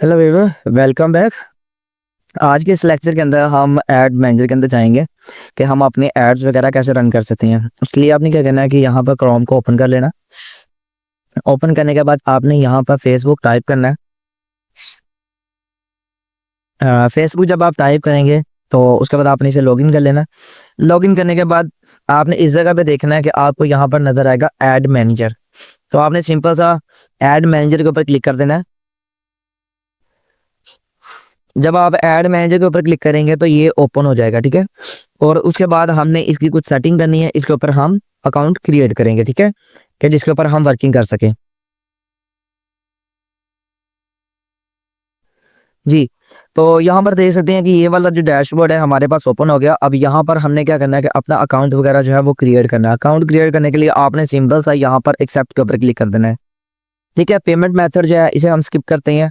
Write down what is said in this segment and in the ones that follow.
Hello Weaver, welcome back. आज के इस लेक्चर के अंदर हम एड मैनेजर के अंदर जाएंगे कि हम अपने एड्स वगैरह कैसे रन कर सकते हैं। उसके लिए आपने क्या करना है कि यहाँ पर क्रोम को ओपन कर लेना। ओपन करने के बाद आपने यहाँ पर फेसबुक टाइप करना है। फेसबुक जब आप टाइप करेंगे तो उसके बाद आपने इसे लॉगिन कर लेना। लॉगिन करने के बाद आपने इस जगह पे देखना है कि आपको यहाँ पर नज़र आएगा एड मैनेजर। तो आपने सिंपल सा एड मैनेजर के ऊपर क्लिक कर देना है। जब आप ऐड मैनेजर के ऊपर क्लिक करेंगे तो ये ओपन हो जाएगा, ठीक है। और उसके बाद हमने इसकी कुछ सेटिंग करनी है। इसके ऊपर हम अकाउंट क्रिएट करेंगे, ठीक है, कि जिसके ऊपर हम वर्किंग कर सकें। जी, तो यहाँ पर देख सकते हैं कि ये वाला जो डैशबोर्ड है हमारे पास ओपन हो गया। अब यहाँ पर हमने क्या करना है कि अपना अकाउंट वगैरह जो है वो क्रिएट करना है। अकाउंट क्रिएट करने के लिए आपने सिंपल सा यहाँ पर एक्सेप्ट के ऊपर क्लिक कर देना है, ठीक है। पेमेंट मेथड जो है इसे हम स्किप करते हैं,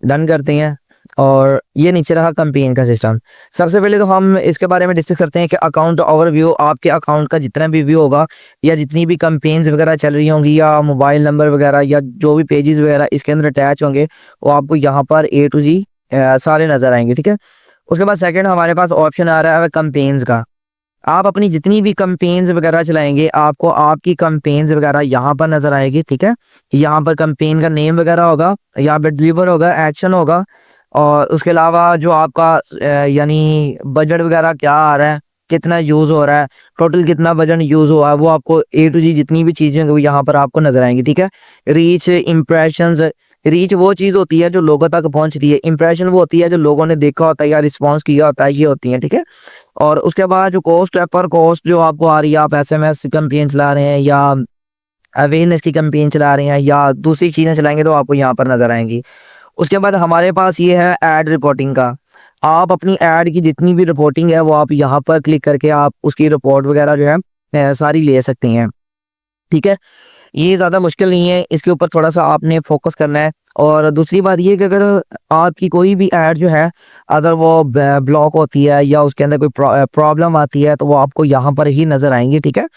डन करते हैं। और ये नीचे रहा कंपेन का सिस्टम। सबसे पहले तो हम इसके बारे में डिस्कस करते हैं कि अकाउंट ओवरव्यू, आपके अकाउंट का जितना भी व्यू होगा या जितनी भी कंपेन्स वगैरह चल रही होंगी या मोबाइल नंबर वगैरह या जो भी पेजेस वगैरह इसके अंदर अटैच होंगे वो आपको यहाँ पर ए टू जी सारे नज़र आएंगे, ठीक है। उसके बाद सेकंड हमारे पास ऑप्शन आ रहा है कंपेन्स का। आप अपनी जितनी भी कंपेन्स वगैरह चलाएंगे आपको आपकी कंपेन्स वगैरह यहाँ पर नज़र आएगी, ठीक है। यहाँ पर कंपेन का नेम वगैरह होगा, यहाँ पर डिलीवर होगा, एक्शन होगा। और उसके अलावा जो आपका यानी बजट वगैरह क्या आ रहा है, कितना यूज़ हो रहा है, टोटल कितना बजट यूज़ हुआ है, वो आपको ए टू जी जितनी भी चीज़ें हैं वो यहाँ पर आपको नज़र आएंगी, ठीक है। Reach, impressions. रीच वो चीज़ होती है जो लोगों तक पहुँच रही है। इंप्रेशन वो होती है जो लोगों ने देखा होता है या रिस्पॉन्स किया होता है, ये होती है, ठीक है। और उसके बाद जो कॉस्ट है, पर कॉस्ट जो आपको आ रही है, आप SMS कैंपेन चला रहे हैं या अवेयरनेस की कैंपेन चला रहे हैं या दूसरी चीज़ें चलाएंगे तो आपको यहाँ पर नज़र आएंगी। उसके बाद हमारे पास ये है ऐड रिपोर्टिंग का। आप अपनी ऐड की जितनी भी रिपोर्टिंग है वो आप यहाँ पर क्लिक करके आप उसकी रिपोर्ट वगैरह जो है सारी ले सकते हैं, ठीक है। ये ज़्यादा मुश्किल नहीं है, इसके ऊपर थोड़ा सा आपने फोकस करना है। और दूसरी बात ये कि अगर आपकी कोई भी ऐड जो है अगर वो ब्लॉक होती है या उसके अंदर कोई प्रॉब्लम आती है तो वो आपको यहाँ पर ही नज़र आएंगी, ठीक है।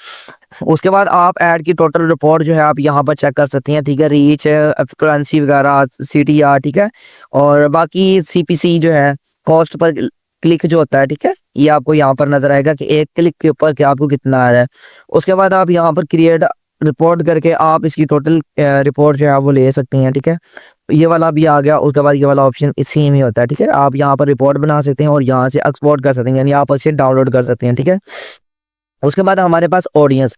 उसके बाद आप ऐड की टोटल रिपोर्ट जो है आप यहाँ पर चेक कर सकते हैं, ठीक है। रीच, करेंसी वगैरह, CTR, ठीक है। और बाकी CPC जो है, कॉस्ट पर क्लिक जो होता है, ठीक है, ये आपको यहाँ पर नजर आएगा कि एक क्लिक के ऊपर कि आपको कितना आ रहा है। उसके बाद आप यहाँ पर क्रिएट रिपोर्ट करके आप इसकी टोटल रिपोर्ट जो है वो ले सकते हैं, ठीक है। ये वाला भी आ गया। उसके बाद ये वाला ऑप्शन सेम ही होता है, ठीक है। आप यहाँ पर रिपोर्ट बना सकते हैं और यहाँ से एक्सपोर्ट कर सकते हैं, यानी आप इसे डाउनलोड कर सकते हैं, ठीक है। उसके बाद हमारे पास ऑडियंस।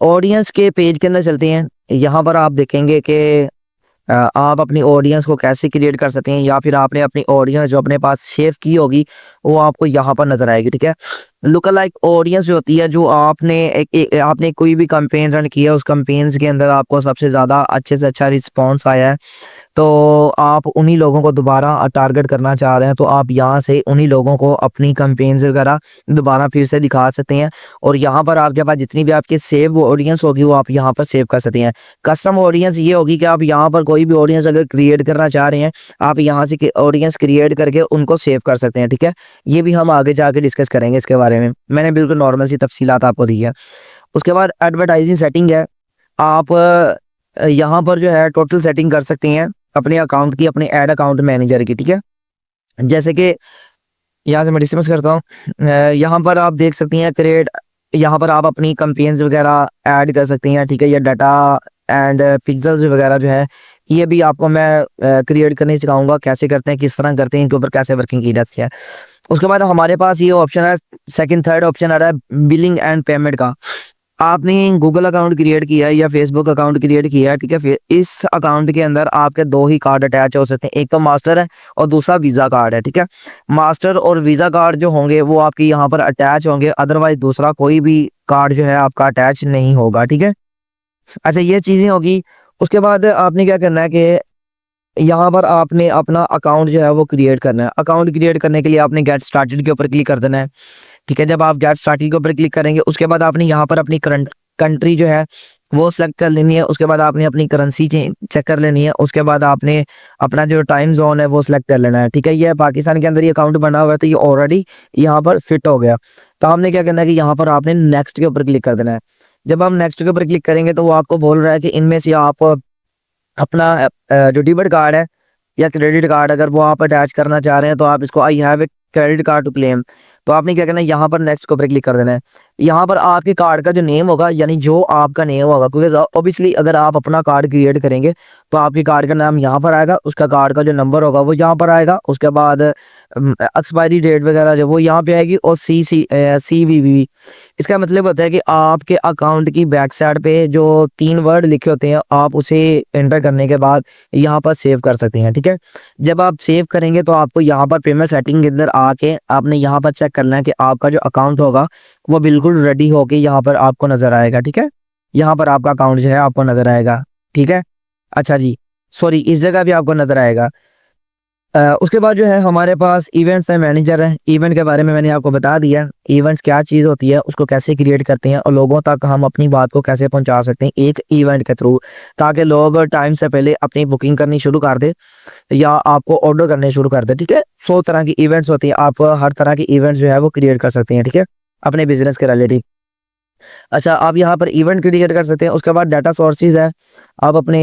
ऑडियंस के पेज के अंदर चलते हैं। यहाँ पर आप देखेंगे कि आप अपनी ऑडियंस को कैसे क्रिएट कर सकते हैं या फिर आपने अपनी ऑडियंस जो अपने पास सेव की होगी वो आपको यहाँ पर नजर आएगी, ठीक है। लुक लाइक ऑडियंस जो होती है, जो आपने आपने कोई भी कैंपेन रन किया उस कैंपेन्स के अंदर आपको सबसे ज़्यादा अच्छे से अच्छा रिस्पॉन्स आया है तो आप उन्हीं लोगों को दोबारा टारगेट करना चाह रहे हैं तो आप यहाँ से उन्हीं लोगों को अपनी कैंपेन्स वगैरह दोबारा फिर से दिखा सकते हैं। और यहाँ पर आपके पास जितनी भी आपकी सेव ऑडियंस होगी वो आप यहाँ पर सेव कर सकते हैं। कस्टम ऑडियंस ये होगी कि आप यहाँ पर कोई भी ऑडियंस अगर क्रिएट करना चाह रहे हैं आप यहाँ से ऑडियंस क्रिएट करके उनको सेव कर सकते हैं, ठीक है। ये भी हम आगे जाके डिस्कस करेंगे इसके बारे में, मैंने बिल्कुल नॉर्मल सी तफसीलात आपको दी है। उसके बाद एडवर्टाइजिंग सेटिंग है। आप यहाँ पर जो है टोटल सेटिंग कर सकते हैं अपने अकाउंट की, अपने ऐड अकाउंट मैनेजर की, ठीक है। जैसे कि यहाँ से मैं डिस्कस करता हूँ। यहाँ पर आप देख सकते हैं क्रिएट, यहाँ पर आप अपनी कैंपेन्स वगैरह ऐड कर सकते हैं, ठीक है। या डाटा एंड पिक्सेल्स वगैरह जो है ये भी आपको मैं क्रिएट करने सिखाऊंगा कैसे करते हैं, किस तरह करते हैं, इनके ऊपर कैसे वर्किंग की जाती है। उसके बाद हमारे पास ये ऑप्शन है, सेकंड थर्ड ऑप्शन आ रहा है बिलिंग एंड पेमेंट का। आपने गूगल अकाउंट क्रिएट किया है या फेसबुक अकाउंट क्रिएट किया है, ठीक है। फिर इस अकाउंट के अंदर आपके दो ही कार्ड अटैच हो सकते हैं, एक तो मास्टर है और दूसरा वीज़ा कार्ड है, ठीक है। मास्टर और वीज़ा कार्ड जो होंगे वो आपके यहाँ पर अटैच होंगे, अदरवाइज दूसरा कोई भी कार्ड जो है आपका अटैच नहीं होगा, ठीक है। अच्छा, ये चीज़ें होगी। उसके बाद आपने क्या करना है कि यहाँ पर आपने अपना अकाउंट जो है वो क्रिएट करना है। अकाउंट क्रिएट करने के लिए आपने गेट स्टार्टेड के ऊपर क्लिक कर देना है, ठीक है। जब आप गेट स्टार्टेड के ऊपर क्लिक करेंगे उसके बाद आपने यहाँ पर अपनी करंट कंट्री जो है वो सेलेक्ट कर लेनी है। उसके बाद आपने अपनी करेंसी चेक कर लेनी है। उसके बाद आपने अपना जो टाइम जोन है वो सिलेक्ट कर लेना है, ठीक है। ये पाकिस्तान के अंदर ये अकाउंट बना हुआ है तो ये ऑलरेडी यहाँ पर फिट हो गया। तो हमने क्या करना है कि यहाँ पर आपने नेक्स्ट के ऊपर क्लिक कर देना है। जब हम नेक्स्ट के ऊपर क्लिक करेंगे तो वो आपको बोल रहा है कि इनमें से आप अपना जो डेबिट कार्ड है या क्रेडिट कार्ड अगर वो आप अटैच करना चाह रहे हैं तो आप इसको I have a credit card to claim, तो आपने क्या करना है, यहाँ पर नेक्स्ट के ऊपर क्लिक कर देना है। यहाँ पर आपके कार्ड का जो नेम होगा यानी जो आपका नेम होगा, क्योंकि ऑब्वियसली अगर आप अपना कार्ड क्रिएट करेंगे तो आपके कार्ड का नाम यहाँ पर आएगा, उसका कार्ड का जो नंबर होगा वो यहाँ पर आएगा, उसके बाद एक्सपायरी डेट वगैरह जो वो यहाँ पे आएगी, और CVV। इसका मतलब होता है कि आपके अकाउंट की बैक साइड पे जो 3 वर्ड लिखे होते हैं आप उसे एंटर करने के बाद यहाँ पर सेव कर सकते हैं। ठीक है, जब आप सेव करेंगे तो आपको यहाँ पर पेमेंट सेटिंग के अंदर आके आपने यहाँ पर चेक करना है कि आपका जो अकाउंट होगा वो बिल्कुल रेडी होके यहाँ पर आपको नजर आएगा। ठीक है, यहाँ पर आपका अकाउंट जो है आपको नजर आएगा। ठीक है, अच्छा जी, सॉरी, इस जगह भी आपको नजर आएगा। उसके बाद जो है हमारे पास इवेंट्स है, मैनेजर है। इवेंट के बारे में मैंने आपको बता दिया, इवेंट्स क्या चीज़ होती है, उसको कैसे क्रिएट करते हैं और लोगों तक हम अपनी बात को कैसे पहुंचा सकते हैं एक इवेंट के थ्रू, ताकि लोग टाइम से पहले अपनी बुकिंग करनी शुरू कर दे या आपको ऑर्डर करने शुरू कर दे। ठीक है, 100 तरह की इवेंट्स होती है, आप हर तरह की इवेंट्स जो है वो क्रिएट कर सकते हैं। ठीक है, अपने बिजनेस के रिलेटेड। अच्छा, आप यहाँ पर इवेंट क्रिएट कर सकते हैं। उसके बाद डाटा सोर्सेज है, आप अपने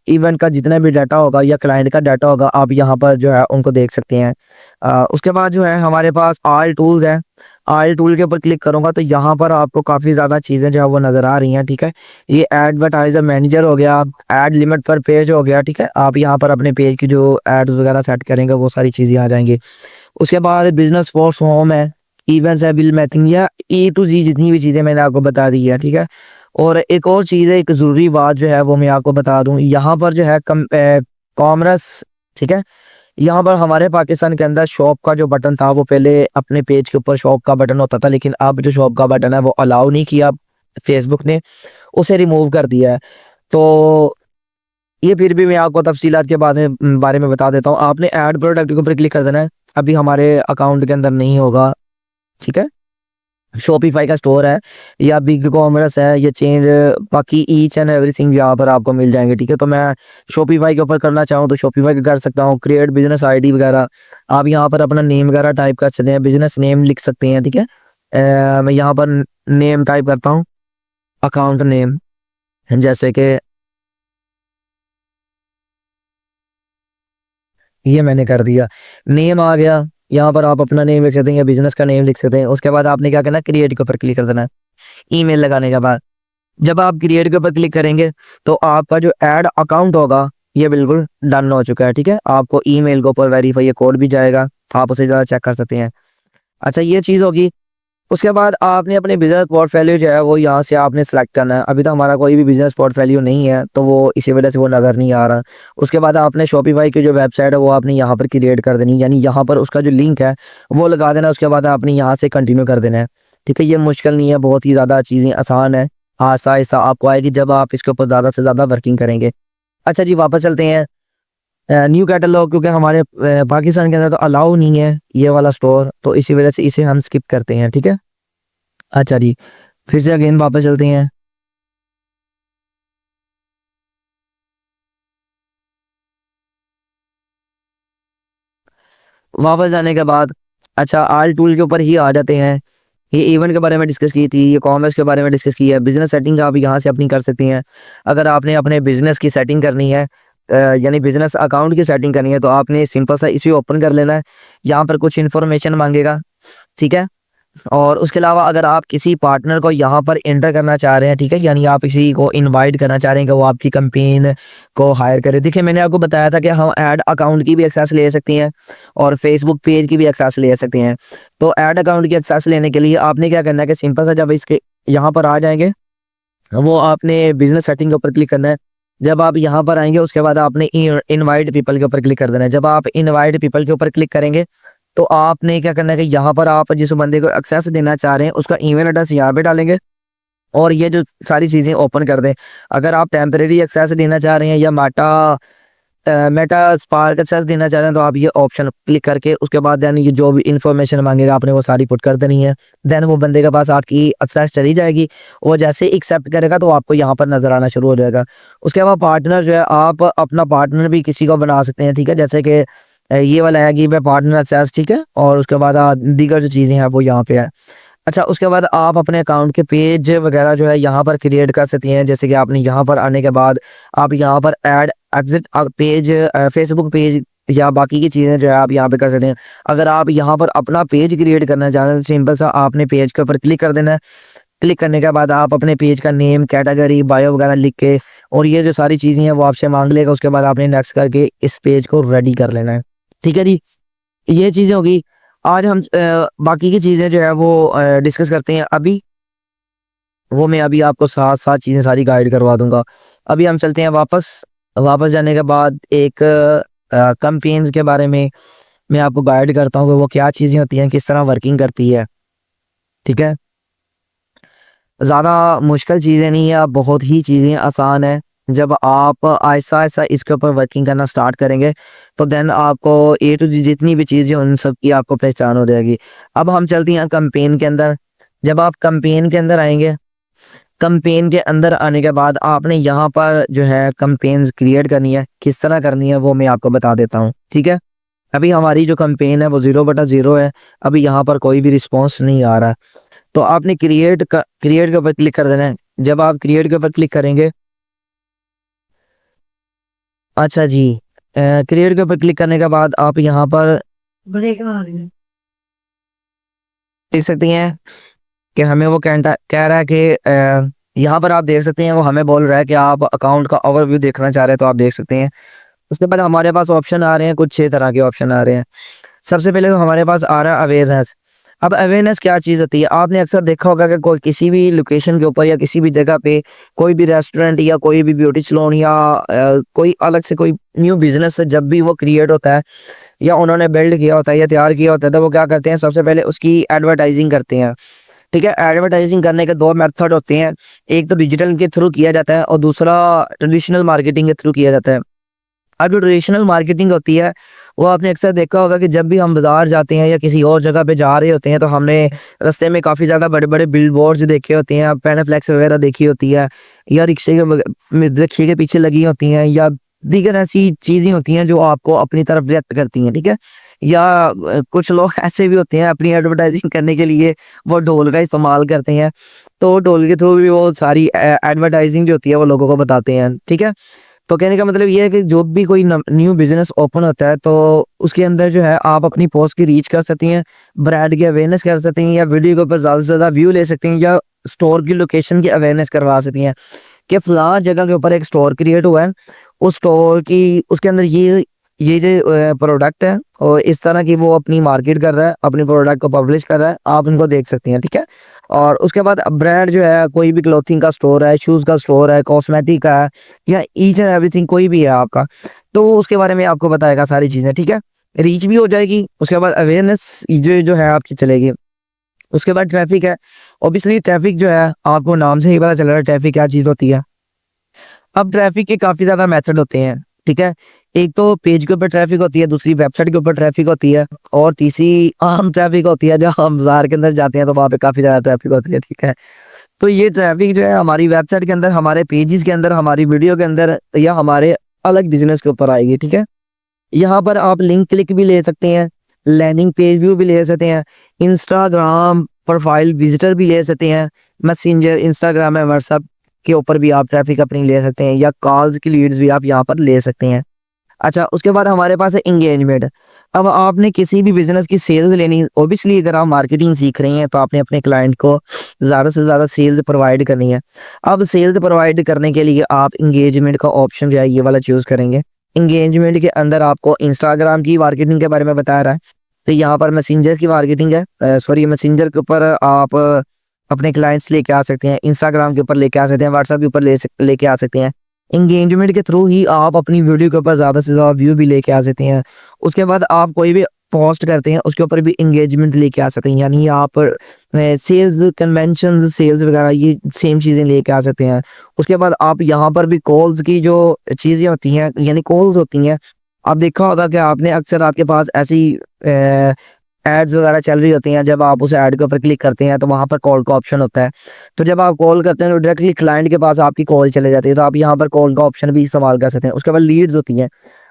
इवेंट का जितना भी डाटा होगा या क्लाइंट का डाटा होगा आप यहाँ पर जो है उनको देख सकते हैं। उसके बाद जो है हमारे पास ऑल टूल्स है। ऑल टूल के ऊपर क्लिक करूंगा तो यहाँ पर आपको काफ़ी ज़्यादा चीज़ें जो है वो नज़र आ रही हैं। ठीक है, ये एडवर्टाइजर मैनेजर हो गया, एड लिमिट पर पेज हो गया। ठीक है, आप यहाँ पर अपने पेज की जो एड्स वगैरह सेट करेंगे वो सारी चीज़ें आ जाएंगी। उसके बाद बिजनेस फोर्स होम है, इवेंट्स है, बिल मैथिंग, या A to Z जितनी भी चीज़ें मैंने आपको बता दी है। ठीक है, और एक और चीज़ है, एक ज़रूरी बात जो है वो मैं आपको बता दूं, यहाँ पर जो है कॉमर्स। ठीक है, यहाँ पर हमारे पाकिस्तान के अंदर शॉप का जो बटन था वो पहले अपने पेज के ऊपर शॉप का बटन होता था, लेकिन अब जो शॉप का बटन है वो अलाउ नहीं किया फेसबुक ने, उसे रिमूव कर दिया है। तो ये फिर भी मैं आपको तफसीलात के बारे में बता देता हूँ। आपने ऐड प्रोडक्ट के ऊपर क्लिक कर देना है, अभी हमारे अकाउंट के अंदर नहीं होगा। ठीक है, शॉपिफाई का स्टोर है या बिग कॉमर्स है, ये चेंज, बाकी ईच एंड एवरीथिंग यहाँ पर आपको मिल जाएंगे। ठीक है, तो मैं शॉपिफाई के ऊपर करना चाहूँ तो शॉपिफाई का कर सकता हूँ। क्रिएट बिजनेस आईडी वगैरह, आप यहाँ पर अपना नेम वगैरह टाइप कर सकते हैं, बिजनेस नेम लिख सकते हैं। ठीक है, मैं यहाँ पर नेम टाइप करता हूँ, अकाउंट नेम, जैसे कि ये मैंने कर दिया, नेम आ गया। यहाँ पर आप अपना नेम लिख सकते हैं या बिजनेस का नेम लिख सकते हैं। उसके बाद आपने क्या करना है, क्रिएट के ऊपर क्लिक कर देना है। ईमेल लगाने के बाद जब आप क्रिएट के ऊपर क्लिक करेंगे तो आपका जो ऐड अकाउंट होगा ये बिल्कुल डन हो चुका है। ठीक है, आपको ईमेल के ऊपर वेरीफाई कोड भी जाएगा, आप उसे ज़्यादा चेक कर सकते हैं। अच्छा, ये चीज़ होगी। उसके बाद आपने अपने बिजनेस पोर्टफोलियो जो है वो यहाँ से आपने सेलेक्ट करना है। अभी तो हमारा कोई भी बिजनेस पोर्टफोलियो नहीं है तो वो इसी वजह से वो नज़र नहीं आ रहा। उसके बाद आपने शॉपिफाई की जो वेबसाइट है वो आपने यहाँ पर क्रिएट कर देनी, यानी यहाँ पर उसका जो लिंक है वो लगा देना। उसके बाद आपने यहाँ से कंटिन्यू कर देना है। ठीक है, ये मुश्किल नहीं है, बहुत ही ज़्यादा चीज़ें आसान है, आहिस्ता आहिस्ता आपको आएगी जब आप इसके ऊपर ज़्यादा से ज़्यादा वर्किंग करेंगे। अच्छा जी, वापस चलते हैं न्यू कैटलॉग, क्योंकि हमारे पाकिस्तान के अंदर तो अलाउ नहीं है ये वाला स्टोर, तो इसी वजह से इसे हम स्किप करते हैं। ठीक है, अच्छा जी, फिर से अगेन वापस चलते हैं। वापस जाने के बाद अच्छा आल टूल के ऊपर ही आ जाते हैं। ये इवेंट के बारे में डिस्कस की थी, ये कॉमर्स के बारे में डिस्कस की है। बिजनेस सेटिंग आप यहाँ से अपनी कर सकती हैं। अगर आपने अपने बिजनेस की सेटिंग करनी है, यानी बिजनेस अकाउंट की सेटिंग करनी है, तो आपने सिंपल सा इसे ओपन कर लेना है। यहाँ पर कुछ इन्फॉर्मेशन मांगेगा। ठीक है, और उसके अलावा अगर आप किसी पार्टनर को यहाँ पर एंटर करना चाह रहे हैं, ठीक है, यानी आप किसी को इनवाइट करना चाह रहे हैं कि वो आपकी कैंपेन को हायर करे। देखिए, मैंने आपको बताया था कि हम ऐड अकाउंट की भी एक्सेस ले सकते हैं और फेसबुक पेज की भी एक्सेस ले सकते हैं। तो ऐड अकाउंट की एक्सेस लेने के लिए आपने क्या करना है कि सिंपल सा जब इसके यहाँ पर आ जाएंगे वो आपने बिजनेस सेटिंग के ऊपर क्लिक करना है। जब आप यहाँ पर आएंगे उसके बाद आपने इनवाइट पीपल के ऊपर क्लिक कर देना है। जब आप इनवाइट पीपल के ऊपर क्लिक करेंगे तो आपने क्या करना है कि यहाँ पर आप जिस बंदे को एक्सेस देना चाह रहे हैं उसका ईमेल एड्रेस यहाँ पे डालेंगे और ये जो सारी चीज़ें ओपन कर दें। अगर आप टेम्परेरी एक्सेस देना चाह रहे हैं या मेटा स्पार्क एक्सेस देना चाह रहे हैं तो आप ये ऑप्शन क्लिक करके उसके बाद देन ये जो भी इन्फॉर्मेशन मांगेगा आपने वो सारी पुट कर देनी है। देन वो बंदे के पास आपकी एक्सेस चली जाएगी, वो जैसे एक्सेप्ट करेगा तो आपको यहाँ पर नजर आना शुरू हो जाएगा। उसके बाद पार्टनर जो है आप अपना पार्टनर भी किसी को बना सकते हैं। ठीक है, जैसे कि ये वाला है कि मैं पार्टनर एक्सेस, ठीक है, और उसके बाद दीगर जो चीज़ें हैं वो यहाँ पे है। अच्छा, उसके बाद आप अपने अकाउंट के पेज वगैरह जो है यहाँ पर क्रिएट कर सकती हैं। जैसे कि आपने यहाँ पर आने के बाद आप यहाँ पर add exit page, Facebook page या बाकी की चीज़ें जो है आप यहाँ पे कर सकते हैं। अगर आप यहाँ पर अपना पेज क्रिएट करना चाह रहे हैं तो सिंपल सा आपने पेज के ऊपर क्लिक कर देना है। क्लिक करने के बाद आप अपने पेज का नेम, कैटेगरी, बायो वगैरह लिख के और ये जो सारी चीज़ें हैं वो आपसे मांग लेगा। उसके बाद आपने नेक्स्ट करके इस पेज को रेडी कर लेना है। ठीक है जी, ये चीज़ें होगी। आज हम बाकी की चीज़ें जो है वो डिस्कस करते हैं अभी। वो मैं अभी आपको साथ साथ चीज़ें सारी गाइड करवा दूंगा। अभी हम चलते हैं वापस। वापस जाने के बाद एक कैंपेन्स के बारे में मैं आपको गाइड करता हूँ कि वो क्या चीज़ें होती हैं, किस तरह वर्किंग करती है। ठीक है, ज़्यादा मुश्किल चीज़ें नहीं है, अब बहुत ही चीज़ें आसान है। जब आप आहिस्ता आहिस्ता इसके ऊपर वर्किंग करना स्टार्ट करेंगे तो देन आपको ए टू जी जितनी भी चीज़ें उन सब की आपको पहचान हो जाएगी। अब हम चलते हैं कैंपेन के अंदर। जब आप कैंपेन के अंदर आएंगे, कैंपेन के अंदर आने के बाद आपने यहाँ पर जो है कैंपेन्स क्रिएट करनी है। किस तरह करनी है वो मैं आपको बता देता हूँ। ठीक है, अभी हमारी जो कैंपेन है वो 0/0 है। अभी यहाँ पर कोई भी रिस्पॉन्स नहीं आ रहा। तो आपने क्रिएट के ऊपर क्लिक कर देना है। जब आप क्रिएट के ऊपर क्लिक करेंगे, अच्छा जी, क्रिएट के ऊपर क्लिक करने के बाद आप यहाँ पर देख सकते हैं कि हमें वो कह रहा है कि यहाँ पर आप देख सकते हैं वो हमें बोल रहा है कि आप अकाउंट का ओवरव्यू देखना चाह रहे हैं तो आप देख सकते हैं। उसके बाद हमारे पास ऑप्शन आ रहे हैं, कुछ 6 तरह के ऑप्शन आ रहे हैं। सबसे पहले तो हमारे पास आ रहा है अवेयरनेस। अब अवेयरनेस क्या चीज़ होती है? आपने अक्सर देखा होगा कि कोई किसी भी लोकेशन के ऊपर या किसी भी जगह पे कोई भी रेस्टोरेंट या कोई भी ब्यूटी सैलून या कोई अलग से कोई न्यू बिजनेस जब भी वो क्रिएट होता है या उन्होंने बिल्ड किया होता है या तैयार किया होता है तो वो क्या करते हैं, सबसे पहले उसकी एडवर्टाइजिंग करते हैं। ठीक है, एडवर्टाइजिंग करने के 2 मेथड होते हैं। एक तो डिजिटल के थ्रू किया जाता है और दूसरा ट्रेडिशनल मार्केटिंग के थ्रू किया जाता है। अब जो ट्रेडिशनल मार्केटिंग होती है वो आपने अक्सर देखा होगा कि जब भी हम बाजार जाते हैं या किसी और जगह पे जा रहे होते हैं तो हमने रास्ते में काफ़ी ज़्यादा बड़े बड़े बिल बोर्ड्स देखे होते हैं, पैनाफ्लेक्स वगैरह देखी होती है या रिक्शे के पीछे लगी होती हैं या दीगर ऐसी चीज़ें होती हैं जो आपको अपनी तरफ व्यक्त करती हैं। ठीक है, या कुछ लोग ऐसे भी होते हैं अपनी एडवर्टाइजिंग करने के लिए वो ढोल का इस्तेमाल करते हैं, तो ढोल के थ्रू भी वो सारी एडवर्टाइजिंग जो होती है वो लोगों को बताते हैं। ठीक है, तो कहने का मतलब ये है कि जो भी कोई न्यू बिजनेस ओपन होता है तो उसके अंदर जो है आप अपनी पोस्ट की रीच कर सकती हैं, ब्रांड की अवेयरनेस कर सकती हैं या वीडियो के ऊपर ज़्यादा से ज़्यादा व्यू ले सकती हैं या स्टोर की लोकेशन की अवेयरनेस करवा सकती हैं कि फलां जगह के ऊपर एक स्टोर क्रिएट हुआ है, उस स्टोर की उसके अंदर ये जो प्रोडक्ट है और इस तरह की वो अपनी मार्केट कर रहा है, अपने प्रोडक्ट को पब्लिश कर रहा है, आप उनको देख सकती हैं। ठीक है, और उसके बाद ब्रांड जो है कोई भी क्लोथिंग का स्टोर है, शूज़ का स्टोर है, कॉस्मेटिक का है या ईच एंड एवरीथिंग कोई भी है आपका, तो उसके बारे में आपको बताएगा सारी चीज़ें। ठीक है, रीच भी हो जाएगी, उसके बाद अवेयरनेस जो है आपकी चलेगी। उसके बाद ट्रैफिक है। ऑब्वियसली ट्रैफिक जो है आपको नाम से ही पता चल रहा है ट्रैफिक क्या चीज़ होती है। अब ट्रैफिक के काफ़ी ज़्यादा मेथड होते हैं। ठीक है, एक तो पेज के ऊपर ट्रैफिक होती है, दूसरी वेबसाइट के ऊपर ट्रैफिक होती है और तीसरी आम ट्रैफिक होती है जब हम बाजार के अंदर जाते हैं तो वहाँ पे काफ़ी ज़्यादा ट्रैफिक होती है। ठीक है, तो ये ट्रैफिक जो है हमारी वेबसाइट के अंदर, हमारे पेजेस के अंदर, हमारी वीडियो के अंदर या हमारे अलग बिजनेस के ऊपर आएगी। ठीक है, यहाँ पर आप लिंक क्लिक भी ले सकते हैं, लैंडिंग पेज व्यू भी ले सकते हैं, इंस्टाग्राम प्रोफाइल विजिटर भी ले सकते हैं, मैसेंजर, इंस्टाग्राम है, व्हाट्सएप के ऊपर भी आप ट्रैफिक अपनी ले सकते हैं या कॉल्स की लीड्स भी आप यहाँ पर ले सकते हैं। अच्छा, उसके बाद हमारे पास है इंगेजमेंट। अब आपने किसी भी बिजनेस की सेल्स लेनी, ओबियसली अगर आप मार्केटिंग सीख रही हैं तो आपने अपने क्लाइंट को ज़्यादा से ज़्यादा सेल्स प्रोवाइड करनी है। अब सेल्स प्रोवाइड करने के लिए आप इंगेजमेंट का ऑप्शन जो है ये वाला चूज़ करेंगे। इंगेजमेंट के अंदर आपको इंस्टाग्राम की मार्केटिंग के बारे में बता रहा है, तो यहाँ पर मैसेंजर की मार्केटिंग है, सॉरी मैसेंजर के ऊपर आप अपने क्लाइंट्स लेके आ सकते हैं, इंस्टाग्राम के ऊपर लेके आ सकते हैं, व्हाट्सएप के ऊपर लेके आ सकते हैं। इंगेजमेंट के थ्रू ही आप अपनी वीडियो के ऊपर ज़्यादा से ज़्यादा व्यू भी लेके आ सकते हैं। उसके बाद आप कोई भी पोस्ट करते हैं उसके ऊपर भी इंगेजमेंट लेके आ सकते हैं, यानी आप सेल्स कन्वेंशन सेल्स वगैरह ये सेम चीज़ें लेके आ सकते हैं। उसके बाद आप यहाँ पर भी कॉल्स की जो चीज़ें होती हैं यानी कॉल्स होती हैं, आप देखा होगा कि आपने अक्सर आपके पास ऐसी एड्स वगैरह चल रही होती हैं, जब आप उस ऐड के ऊपर क्लिक करते हैं तो वहाँ पर कॉल का ऑप्शन होता है, तो जब आप कॉल करते हैं तो डायरेक्टली क्लाइंट के पास आपकी कॉल चले जाती है, तो आप यहाँ पर कॉल का ऑप्शन भी इस्तेमाल कर सकते हैं। उसके बाद लीड्स होती हैं,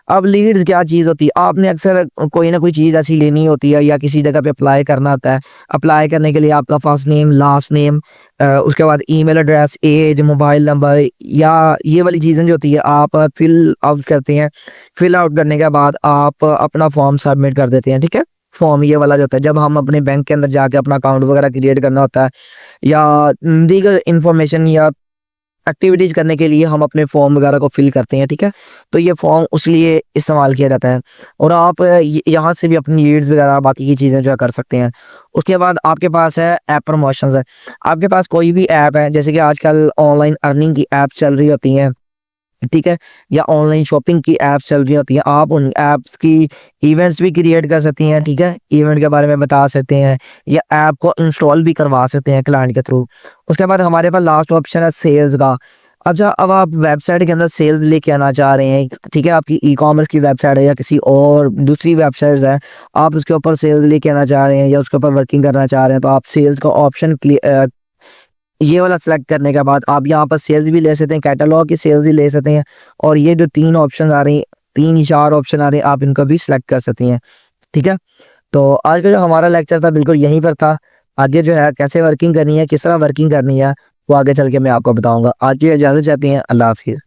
अब लीड्स क्या चीज़ होती है, आपने अक्सर कोई ना कोई चीज़ ऐसी लेनी होती है या किसी जगह पे अप्लाई करना होता है। अप्लाई करने के लिए आपका फर्स्ट नेम, लास्ट नेम, उसके बाद email address, age, mobile number या ये वाली चीज़ें जो होती है आप फिल आउट करते हैं। फिल आउट करने के बाद आप अपना फॉर्म सबमिट कर देते हैं, ठीक है। फॉर्म ये वाला जो होता है, जब हम अपने बैंक के अंदर जाके अपना अकाउंट वगैरह क्रिएट करना होता है या दीगर इंफॉर्मेशन या एक्टिविटीज़ करने के लिए हम अपने फॉर्म वगैरह को फिल करते हैं, ठीक है। तो ये फॉर्म उस लिए इस्तेमाल किया जाता है और आप यहाँ से भी अपनी लीड्स वगैरह बाकी की चीज़ें जो है कर सकते हैं। उसके बाद आपके पास है ऐप प्रमोशंस है। आपके पास कोई भी ऐप है, जैसे कि आजकल ऑनलाइन अर्निंग की ऐप चल रही होती हैं, ठीक है, या ऑनलाइन शॉपिंग की ऐप चल रही होती है, आप उन ऐप्स की इवेंट्स भी क्रिएट कर सकती हैं, ठीक है। इवेंट के बारे में बता सकते हैं या ऐप को इंस्टॉल भी करवा सकते हैं क्लाइंट के थ्रू। उसके बाद हमारे पास लास्ट ऑप्शन है सेल्स का। अच्छा, अब आप वेबसाइट के अंदर सेल्स लेके आना चाह रहे हैं, ठीक है, आपकी ई कॉमर्स की वेबसाइट है या किसी और दूसरी वेबसाइट्स है, आप उसके ऊपर सेल्स लेके आना चाह रहे हैं या उसके ऊपर वर्किंग करना चाह रहे हैं, तो आप सेल्स का ऑप्शन ये वाला सेलेक्ट करने के बाद आप यहाँ पर सेल्स भी ले सकते हैं, कैटलॉग की सेल्स भी ले सकते हैं और ये जो 3 ऑप्शन आ रही हैं, 3 या 4 ऑप्शन आ रहे हैं, आप इनको भी सिलेक्ट कर सकती हैं, ठीक है। तो आज का जो हमारा लेक्चर था बिल्कुल यहीं पर था। आगे जो है कैसे वर्किंग करनी है, किस तरह वर्किंग करनी है, वो आगे चल के मैं आपको बताऊँगा। आज की इजाज़त चाहती हैं। अल्लाह हाफ़िज़।